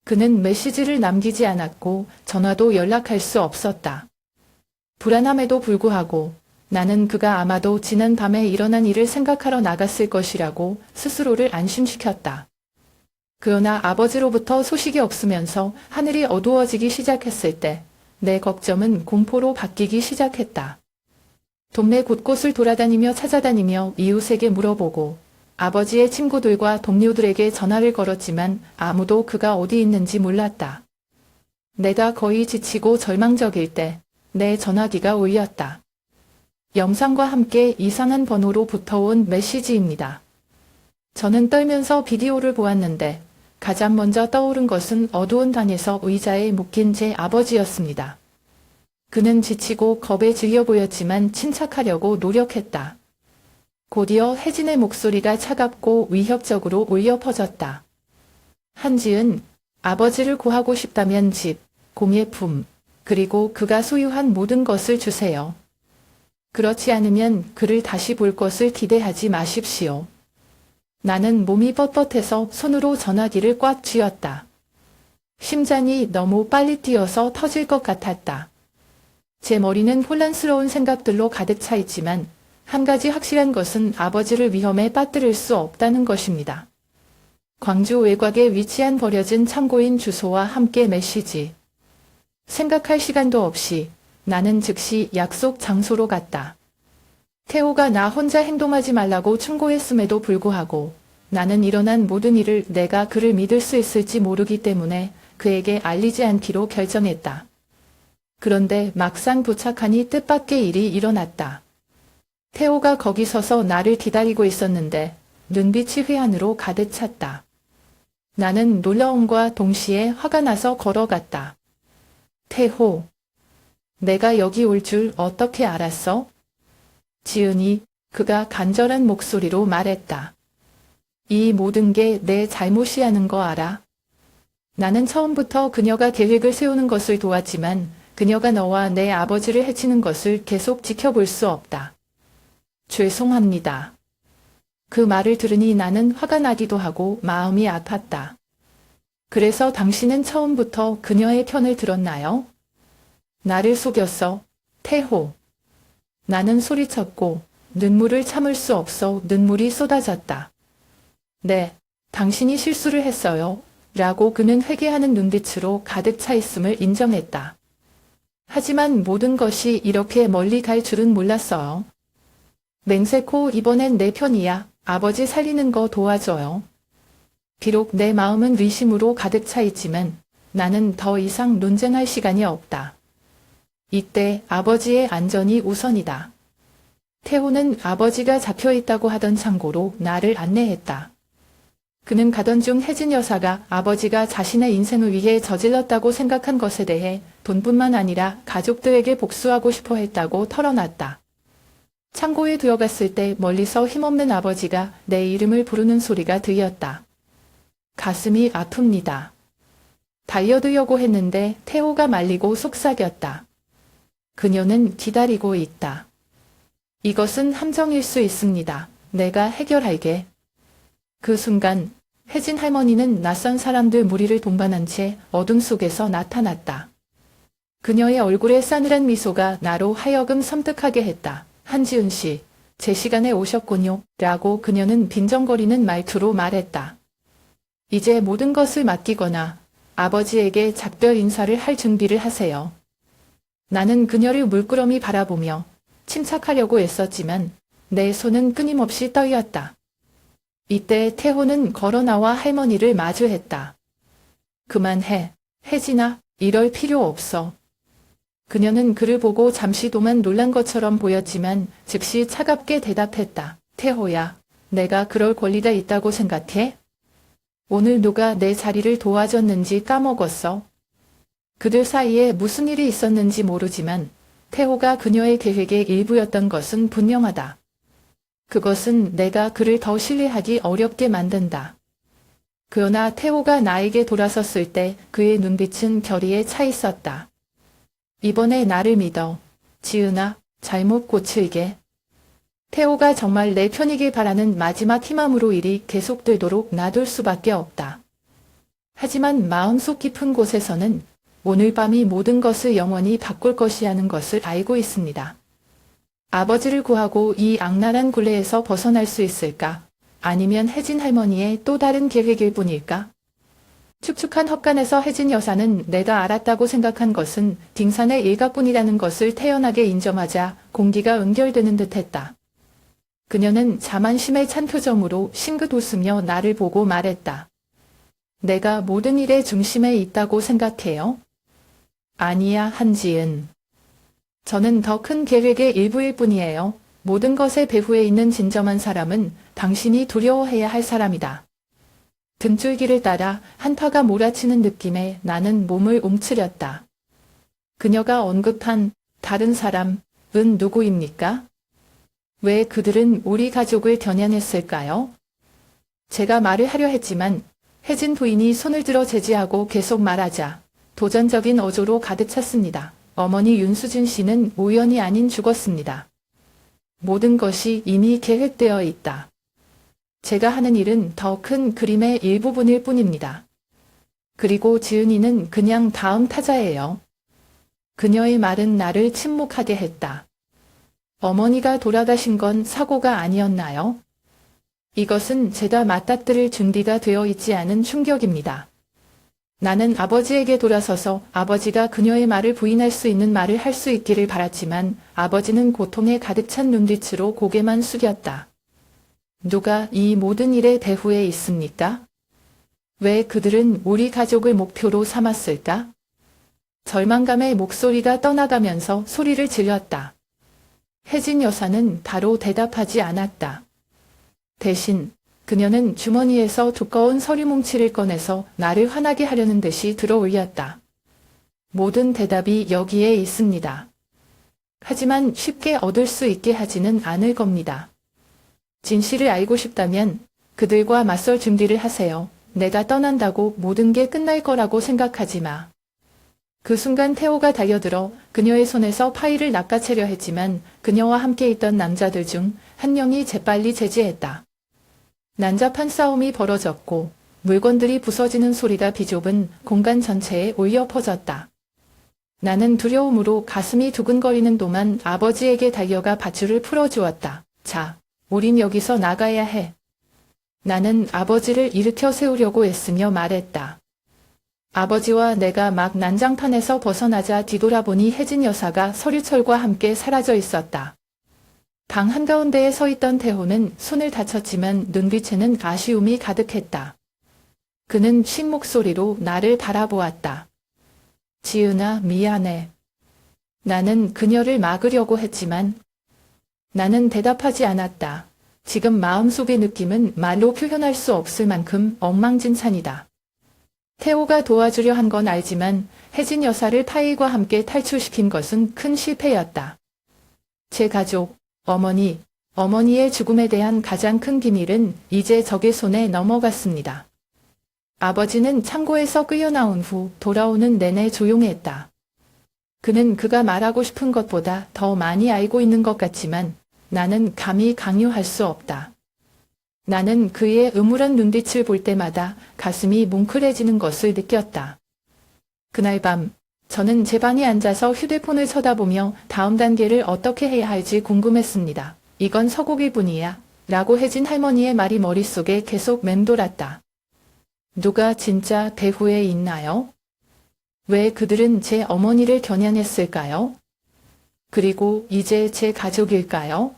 그는 메시지를 남기지 않았고 전화도 연락할 수 없었다. 불안함에도 불구하고 나는 그가 아마도 지난 밤에 일어난 일을 생각하러 나갔을 것이라고 스스로를 안심시켰다. 그러나 아버지로부터 소식이 없으면서 하늘이 어두워지기 시작했을 때 내 걱정은 공포로 바뀌기 시작했다. 동네 곳곳을 돌아다니며 찾아다니며 이웃에게 물어보고 아버지의 친구들과 동료들에게 전화를 걸었지만 아무도 그가 어디 있는지 몰랐다. 내가 거의 지치고 절망적일 때 내 전화기가 울렸다. 영상과 함께 이상한 번호로 붙어온 메시지입니다. 저는 떨면서 비디오를 보았는데 가장 먼저 떠오른 것은 어두운 방에서 의자에 묶인 제 아버지였습니다. 그는 지치고 겁에 질려 보였지만 침착하려고 노력했다. 곧이어 혜진의 목소리가 차갑고 위협적으로 울려 퍼졌다. 한지은, 아버지를 구하고 싶다면 집, 공예품, 그리고 그가 소유한 모든 것을 주세요. 그렇지 않으면 그를 다시 볼 것을 기대하지 마십시오. 나는 몸이 뻣뻣해서 손으로 전화기를 꽉 쥐었다. 심장이 너무 빨리 뛰어서 터질 것 같았다. 제 머리는 혼란스러운 생각들로 가득 차 있지만 한 가지 확실한 것은 아버지를 위험에 빠뜨릴 수 없다는 것입니다. 광주 외곽에 위치한 버려진 창고인 주소와 함께 메시지. 생각할 시간도 없이 나는 즉시 약속 장소로 갔다. 태호가 나 혼자 행동하지 말라고 충고했음에도 불구하고 나는 일어난 모든 일을 내가 그를 믿을 수 있을지 모르기 때문에 그에게 알리지 않기로 결정했다. 그런데 막상 도착하니 뜻밖의 일이 일어났다. 태호가 거기 서서 나를 기다리고 있었는데 눈빛이 회한으로 가득 찼다. 나는 놀라움과 동시에 화가 나서 걸어갔다. 태호, 내가 여기 올 줄 어떻게 알았어? 지은이, 그가 간절한 목소리로 말했다. 이 모든 게 내 잘못이라는 거 알아? 나는 처음부터 그녀가 계획을 세우는 것을 도왔지만 그녀가 너와 내 아버지를 해치는 것을 계속 지켜볼 수 없다. 죄송합니다. 그 말을 들으니 나는 화가 나기도 하고 마음이 아팠다. 그래서 당신은 처음부터 그녀의 편을 들었나요? 나를 속였어, 태호. 나는 소리쳤고 눈물을 참을 수 없어 눈물이 쏟아졌다. 네, 당신이 실수를 했어요. 라고 그는 회개하는 눈빛으로 가득 차 있음을 인정했다. 하지만 모든 것이 이렇게 멀리 갈 줄은 몰랐어요. 맹세코 이번엔 내 편이야. 아버지 살리는 거 도와줘요. 비록 내 마음은 의심으로 가득 차 있지만 나는 더 이상 논쟁할 시간이 없다. 이때 아버지의 안전이 우선이다. 태호는 아버지가 잡혀있다고 하던 창고로 나를 안내했다. 그는 가던 중 혜진 여사가 아버지가 자신의 인생을 위해 저질렀다고 생각한 것에 대해 돈뿐만 아니라 가족들에게 복수하고 싶어 했다고 털어놨다. 창고에 들어갔을 때 멀리서 힘없는 아버지가 내 이름을 부르는 소리가 들렸다. 가슴이 아픕니다. 달려들려고 했는데 태호가 말리고 속삭였다. 그녀는 기다리고 있다. 이것은 함정일 수 있습니다. 내가 해결할게. 그 순간 혜진 할머니는 낯선 사람들 무리를 동반한 채 어둠 속에서 나타났다. 그녀의 얼굴에 싸늘한 미소가 나로 하여금 섬뜩하게 했다. 한지은 씨, 제 시간에 오셨군요. 라고 그녀는 빈정거리는 말투로 말했다. 이제 모든 것을 맡기거나 아버지에게 작별 인사를 할 준비를 하세요. 나는 그녀를 물끄러미 바라보며 침착하려고 애썼지만 내 손은 끊임없이 떨렸다. 이때 태호는 걸어나와 할머니를 마주했다. 그만해, 혜진아, 이럴 필요 없어. 그녀는 그를 보고 잠시 동안 놀란 것처럼 보였지만 즉시 차갑게 대답했다. 태호야, 내가 그럴 권리가 있다고 생각해? 오늘 누가 내 자리를 도와줬는지 까먹었어. 그들 사이에 무슨 일이 있었는지 모르지만 태호가 그녀의 계획의 일부였던 것은 분명하다. 그것은 내가 그를 더 신뢰하기 어렵게 만든다. 그러나 태호가 나에게 돌아섰을 때 그의 눈빛은 결의에 차 있었다. 이번에 나를 믿어. 지은아, 잘못 고칠게. 태호가 정말 내 편이길 바라는 마지막 희망으로 일이 계속되도록 놔둘 수밖에 없다. 하지만 마음속 깊은 곳에서는 오늘 밤이 모든 것을 영원히 바꿀 것이라는 것을 알고 있습니다. 아버지를 구하고 이 악랄한 굴레에서 벗어날 수 있을까? 아니면 혜진 할머니의 또 다른 계획일 뿐일까? 축축한 헛간에서 혜진 여사는 내가 알았다고 생각한 것은 딩산의 일가뿐이라는 것을 태연하게 인정하자 공기가 응결되는 듯했다. 그녀는 자만심에 찬 표정으로 싱긋 웃으며 나를 보고 말했다. 내가 모든 일의 중심에 있다고 생각해요? 아니야, 한지은. 저는 더 큰 계획의 일부일 뿐이에요. 모든 것의 배후에 있는 진정한 사람은 당신이 두려워해야 할 사람이다. 등줄기를 따라 한파가 몰아치는 느낌에 나는 몸을 움츠렸다. 그녀가 언급한 다른 사람은 누구입니까? 왜 그들은 우리 가족을 겨냥했을까요? 제가 말을 하려 했지만 혜진 부인이 손을 들어 제지하고 계속 말하자 도전적인 어조로 가득 찼습니다. 어머니 윤수진 씨는 우연이 아닌 죽었습니다. 모든 것이 이미 계획되어 있다. 제가 하는 일은 더 큰 그림의 일부분일 뿐입니다. 그리고 지은이는 그냥 다음 타자예요. 그녀의 말은 나를 침묵하게 했다. 어머니가 돌아가신 건 사고가 아니었나요? 이것은 제가 맞닥뜨릴 준비가 되어 있지 않은 충격입니다. 나는 아버지에게 돌아서서 아버지가 그녀의 말을 부인할 수 있는 말을 할 수 있기를 바랐지만 아버지는 고통에 가득 찬 눈빛으로 고개만 숙였다. 누가 이 모든 일의 배후에 있습니까? 왜 그들은 우리 가족을 목표로 삼았을까? 절망감의 목소리가 떠나가면서 소리를 질렀다. 혜진 여사는 바로 대답하지 않았다. 대신 그녀는 주머니에서 두꺼운 서류 뭉치를 꺼내서 나를 화나게 하려는 듯이 들어 올렸다. 모든 대답이 여기에 있습니다. 하지만 쉽게 얻을 수 있게 하지는 않을 겁니다. 진실을 알고 싶다면 그들과 맞설 준비를 하세요. 내가 떠난다고 모든 게 끝날 거라고 생각하지 마. 그 순간 태호가 달려들어 그녀의 손에서 파일을 낚아채려 했지만 그녀와 함께 있던 남자들 중 한 명이 재빨리 제지했다. 난잡한 싸움이 벌어졌고 물건들이 부서지는 소리가 비좁은 공간 전체에 울려 퍼졌다. 나는 두려움으로 가슴이 두근거리는 동안 아버지에게 달려가 밧줄을 풀어주었다. 자, 우린 여기서 나가야 해. 나는 아버지를 일으켜 세우려고 애쓰며 말했다. 아버지와 내가 막 난장판에서 벗어나자 뒤돌아보니 혜진 여사가 서류철과 함께 사라져 있었다. 방 한가운데에 서 있던 태호는 손을 다쳤지만 눈빛에는 아쉬움이 가득했다. 그는 쉰 목소리로 나를 바라보았다. 지은아, 미안해. 나는 그녀를 막으려고 했지만 나는 대답하지 않았다. 지금 마음속의 느낌은 말로 표현할 수 없을 만큼 엉망진창이다. 태호가 도와주려 한 건 알지만 혜진 여사를 파일과 함께 탈출시킨 것은 큰 실패였다. 제 가족, 어머니의 죽음에 대한 가장 큰 비밀은 이제 적의 손에 넘어갔습니다. 아버지는 창고에서 끌려나온 후 돌아오는 내내 조용했다. 그는 그가 말하고 싶은 것보다 더 많이 알고 있는 것 같지만 나는 감히 강요할 수 없다. 나는 그의 음울한 눈빛을 볼 때마다 가슴이 뭉클해지는 것을 느꼈다. 그날 밤 저는 제 방에 앉아서 휴대폰을 쳐다보며 다음 단계를 어떻게 해야 할지 궁금했습니다. 이건 서곡일 뿐이야 라고 혜진 할머니의 말이 머릿속에 계속 맴돌았다. 누가 진짜 배후에 있나요? 왜 그들은 제 어머니를 겨냥했을까요? 그리고 이제 제 가족일까요?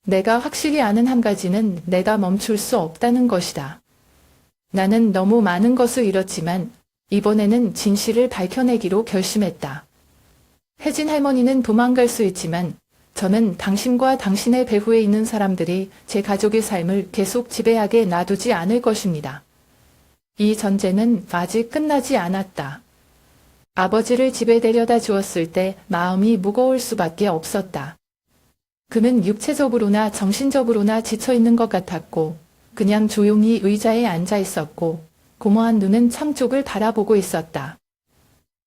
내가 확실히 아는 한 가지는 내가 멈출 수 없다는 것이다. 나는 너무 많은 것을 잃었지만 이번에는 진실을 밝혀내기로 결심했다. 혜진 할머니는 도망갈 수 있지만 저는 당신과 당신의 배후에 있는 사람들이 제 가족의 삶을 계속 지배하게 놔두지 않을 것입니다. 이 전쟁은 아직 끝나지 않았다. 아버지를 집에 데려다 주었을 때 마음이 무거울 수밖에 없었다. 그는 육체적으로나 정신적으로나 지쳐있는 것 같았고 그냥 조용히 의자에 앉아 있었고 고모한 눈은 창 쪽을 바라보고 있었다.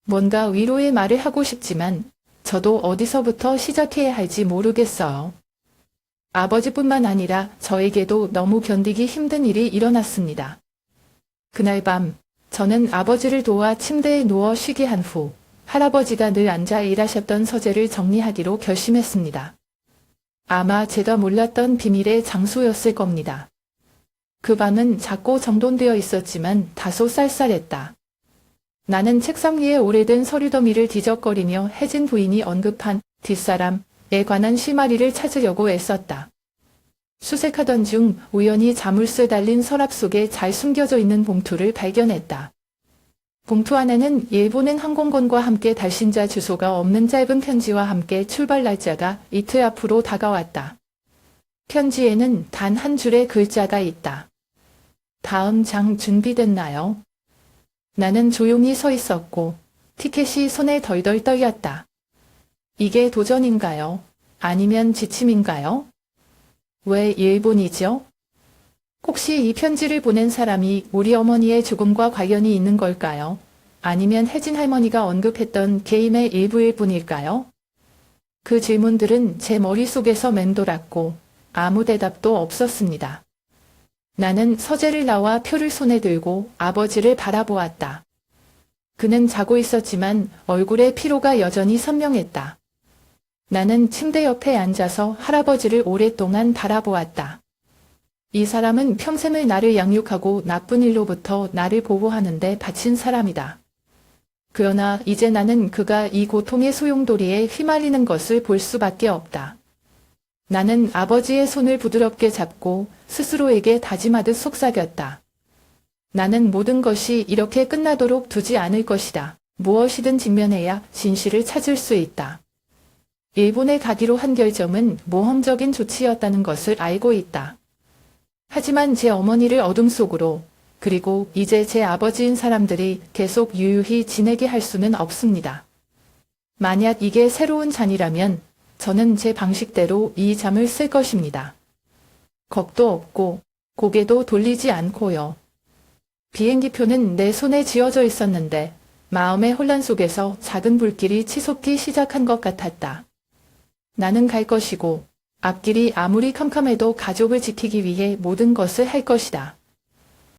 뭔가 위로의 말을 하고 싶지만 저도 어디서부터 시작해야 할지 모르겠어요. 아버지뿐만 아니라 저에게도 너무 견디기 힘든 일이 일어났습니다. 그날 밤 저는 아버지를 도와 침대에 누워 쉬게 한 후 할아버지가 늘 앉아 일하셨던 서재를 정리하기로 결심했습니다. 아마 제가 몰랐던 비밀의 장소였을 겁니다. 그 방은 작고 정돈되어 있었지만 다소 쌀쌀했다. 나는 책상 위에 오래된 서류 더미를 뒤적거리며 혜진 부인이 언급한 뒷사람에 관한 실마리를 찾으려고 애썼다. 수색하던 중 우연히 자물쇠 달린 서랍 속에 잘 숨겨져 있는 봉투를 발견했다. 봉투 안에는 일본행 항공권과 함께 달신자 주소가 없는 짧은 편지와 함께 출발 날짜가 이틀 앞으로 다가왔다. 편지에는 단 한 줄의 글자가 있다. 다음 장 준비됐나요? 나는 조용히 서 있었고 티켓이 손에 덜덜 떨렸다. 이게 도전인가요? 아니면 지침인가요? 왜 일본이죠? 혹시 이 편지를 보낸 사람이 우리 어머니의 죽음과 관련이 있는 걸까요? 아니면 혜진 할머니가 언급했던 게임의 일부일 뿐일까요? 그 질문들은 제 머릿속에서 맴돌았고 아무 대답도 없었습니다. 나는 서재를 나와 표를 손에 들고 아버지를 바라보았다. 그는 자고 있었지만 얼굴에 피로가 여전히 선명했다. 나는 침대 옆에 앉아서 할아버지를 오랫동안 바라보았다. 이 사람은 평생을 나를 양육하고 나쁜 일로부터 나를 보호하는데 바친 사람이다. 그러나 이제 나는 그가 이 고통의 소용돌이에 휘말리는 것을 볼 수밖에 없다. 나는 아버지의 손을 부드럽게 잡고 스스로에게 다짐하듯 속삭였다. 나는 모든 것이 이렇게 끝나도록 두지 않을 것이다. 무엇이든 직면해야 진실을 찾을 수 있다. 일본에 가기로 한 결정은 모험적인 조치였다는 것을 알고 있다. 하지만 제 어머니를 어둠 속으로, 그리고 이제 제 아버지인 사람들이 계속 유유히 지내게 할 수는 없습니다. 만약 이게 새로운 잔이라면 저는 제 방식대로 이 잠을 쓸 것입니다. 겁도 없고 고개도 돌리지 않고요. 비행기표는 내 손에 쥐어져 있었는데 마음의 혼란 속에서 작은 불길이 치솟기 시작한 것 같았다. 나는 갈 것이고 앞길이 아무리 캄캄해도 가족을 지키기 위해 모든 것을 할 것이다.